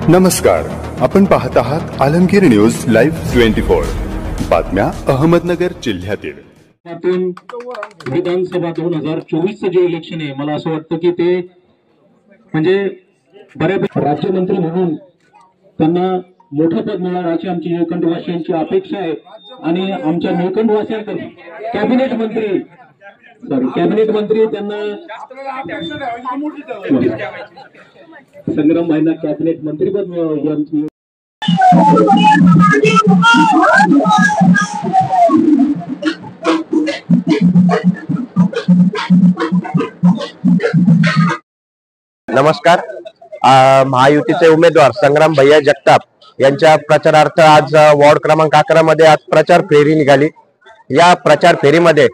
नमस्कार, आपण पाहत आहात आलमगीर न्यूज लाईव्ह 24 बातम्या अहमदनगर जिल्ह्यातील. आपण विधानसभा 2024 जे इलेक्शन आहे, मला असं वाटतं की ते म्हणजे बऱ्यापैकी राज्यमंत्री म्हणून त्यांना मोठं पद मिळावं अशी आमची निळकंठवासियांची अपेक्षा आहे. आणि आमच्या निळकंठवासियांकडून कॅबिनेट मंत्री त्यांना संग्राम भाईंना कॅबिनेट मंत्रीपद मिळावं ही आमची. नमस्कार. महायुतीचे उमेदवार संग्राम भैया जगताप यांच्या प्रचारार्थ आज वॉर्ड क्रमांक 11 मध्ये आज प्रचार फेरी निघाली. या प्रचार फेरीमध्ये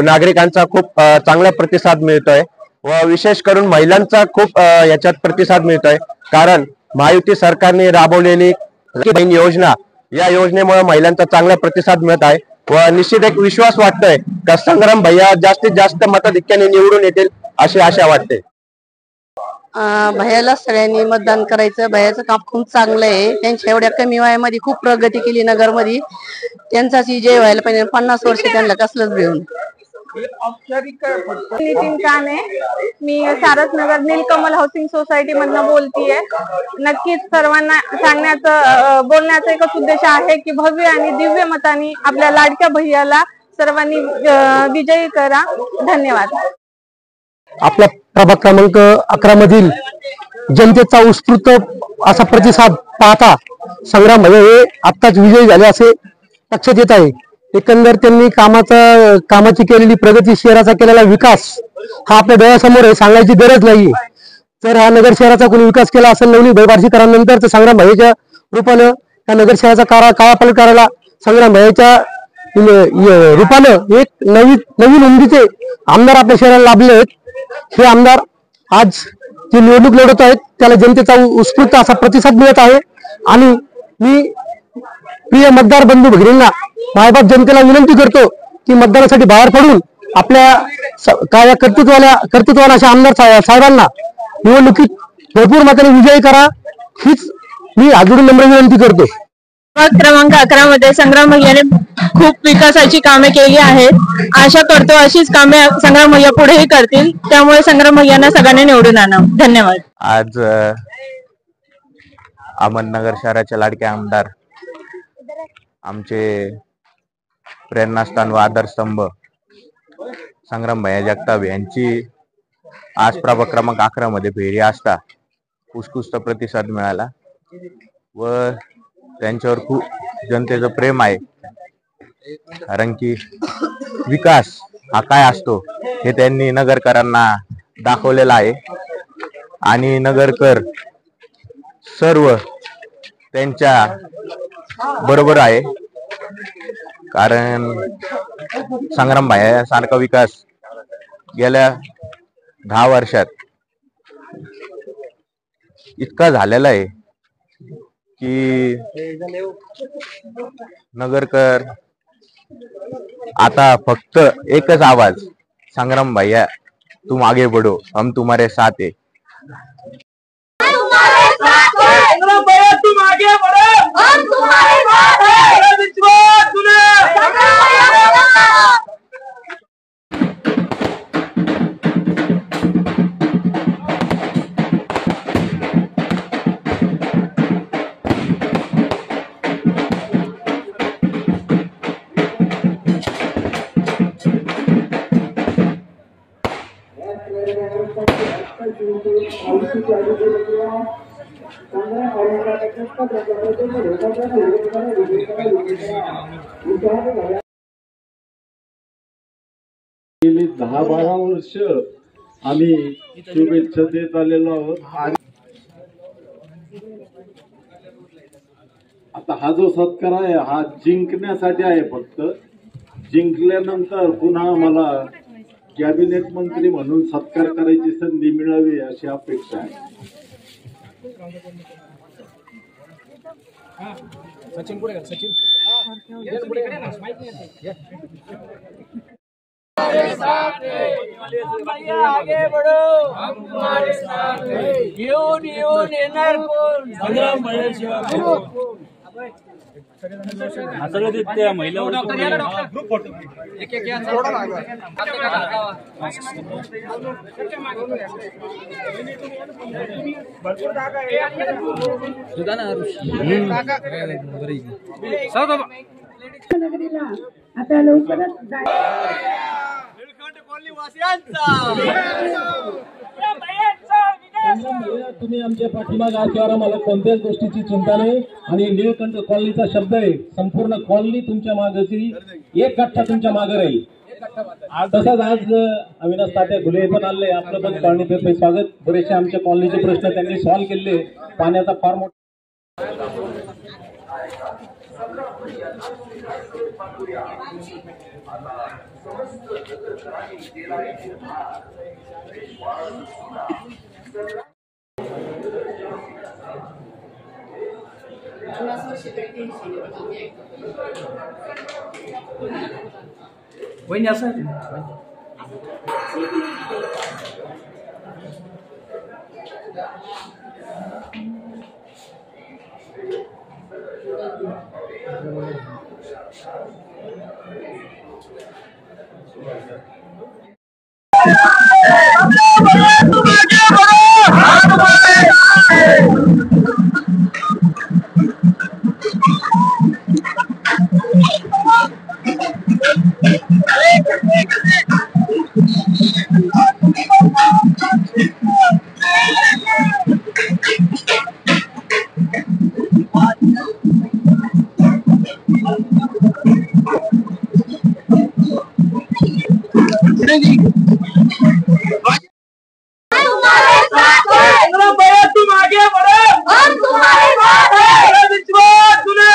नागरिकांचा खूप चांगला प्रतिसाद मिळतोय व विशेष करून महिलांचा खूप याच्यात प्रतिसाद मिळतोय. कारण महायुती सरकारने राबवलेली बहीण योजना, या योजनेमुळे महिलांचा चांगला प्रतिसाद मिळत आहे व निश्चित एक विश्वास वाटतोय की संग्राम भैया जास्तीत जास्त मताधिक्याने निवडून येतील अशी आशा वाटते. भैयाला सगळ्यांनी मतदान करायचं. भैयाचं काम खूप चांगलं आहे. त्यांच्या एवढ्या कमी वयामध्ये खूप प्रगती केली नगरमध्ये. त्यांचाच विजय व्हायला पाहिजे. 50 वर्ष त्यांना कसलंच घेऊन. नितीन काने, मी सारसनगर नीलकमल हाऊसिंग सोसायटी मधनं बोलतीये. नक्कीच सर्वांना बोलण्याचा एकच उद्देश आहे की भव्य आणि दिव्य मतांनी आपल्या लाडक्या भैयाला सर्वांनी विजयी करा. धन्यवाद. आपल्या प्रभाग क्रमांक 11 मधील जनतेचा उत्स्फूर्त असा प्रतिसाद पाहता संग्राम भैया हे आत्ताच विजयी झाले असे लक्षात येत आहे. एकंदर त्यांनी कामाची केलेली प्रगती, शहराचा केलेला विकास हा आपल्या डोळ्यासमोर आहे, सांगायची गरज नाहीये. जर हा नगर शहराचा कोणी विकास केला असेल नवनी बार्शीकरांनंतर तर संग्राम भैयाच्या रूपानं या नगर शहराचा कायापालट करायला संग्राम भैयाच्या रूपानं एक नवीन उंदीचे आमदार आपल्या शहराला लाभले आहेत. हे आमदार आज जे निवडणूक लढवत आहेत त्याला जनतेचा उत्स्फूर्त असा प्रतिसाद मिळत आहे. आणि मी प्रिय मतदार बंधू भगिनींना, मायबाप जनतेला विनंती करतो की मतदानासाठी बाहेर पडून आपल्या कर्तृत्वाला अशा आमदार साहेबांना निवडणुकीत भरपूर मताने विजयी करा, हीच मी आजून नम्र विनंती करतो. क्रमांक 11 मध्ये संग्राम भैयाने खूप विकासाची कामे केली आहेत. आशा करतो अशीच कामे संग्राम भैया पुढेही करतील. त्यामुळे संग्राम भैयांना सगळ्यांनी निवडून आणा. धन्यवाद. आज अहमदनगर शहराचे लाडके आमदार, आमचे प्रेरणास्थान व आधारस्तंभ संग्राम भैया जगताप यांची आज प्रभाग क्रमांक 11 मध्ये फेरी असता उत्कृष्ट प्रतिसाद मिळाला व त्यांच्यावर खूप जनतेचं प्रेम आहे. कारण की विकास हा काय असतो हे त्यांनी नगरकरांना दाखवलेला आहे. आणि नगरकर सर्व त्यांच्या बरोबर आहे. कारण संग्राम भैया सारखा विकास गेल्या 10 वर्षात इतका झालेला आहे की नगरकर आता फक्त एकच आवाज, संग्राम भैया तुम आगे बढ़ो, हम तुम्हारे साथ है. संग्राम भैया तुम आगे बढ़ो, हम तुम्हारे साथ हैं. विश्वास सुने संग्राम भैया. गेली 10-12 वर्ष आम्ही शुभेच्छा देत आलेलो आहोत. आता हा जो सत्कार आहे हा जिंकण्यासाठी आहे. फक्त जिंकल्यानंतर पुन्हा मला कॅबिनेट मंत्री म्हणून सत्कार करायची संधी मिळावी अशी अपेक्षा आहे. तुम्हारे साथ हैं। भैया आगे बढ़ो, हम तुम्हारे साथ हैं। येऊन येणार कोण? संग्राम भैयाशिवाय सगळे त्या महिला ग्रुप फोटो एक एक या थोडा लागला भरपूर जागा आहे सुद्धा ना नगरीला आता लवकरच निळकंठ कॉलनी वासियांचा तुम्ही आमच्या पाठीमागे असल्यावर आम्हाला कोणत्याच गोष्टीची चिंता नाही आणि निळकंठ कॉलनीचा शब्द आहे संपूर्ण कॉलनी तुमच्या मागेची एक कट्टा तुमच्या मागे राहील। तसंच आज अविनाश तात्या घुले पण आले आपलं पण कॉलनीतर्फे स्वागत। बरेचसे आमच्या कॉलनीचे प्रश्न त्यांनी सॉल्व्ह केले। पाण्याचा फार मोठा वहिनी असं तुम आगे बढ़ो, हम तुम्हारे साथ हैं। विश्वास सुने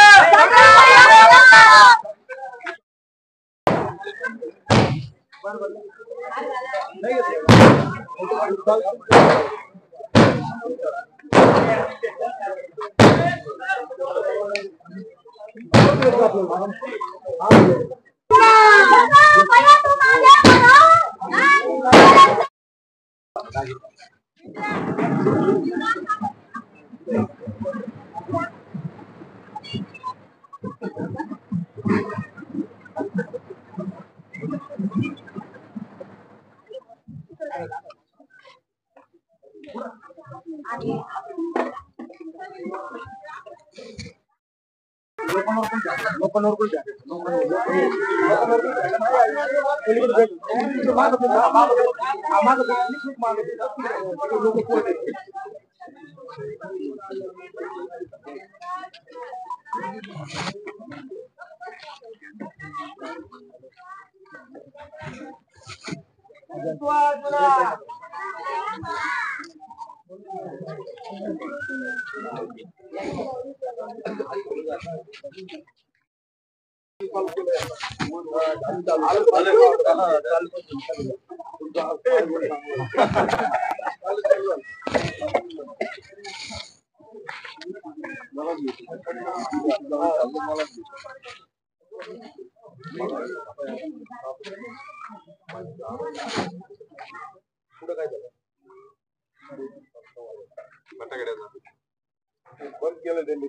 बंद केलं त्यांनी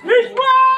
विश्वास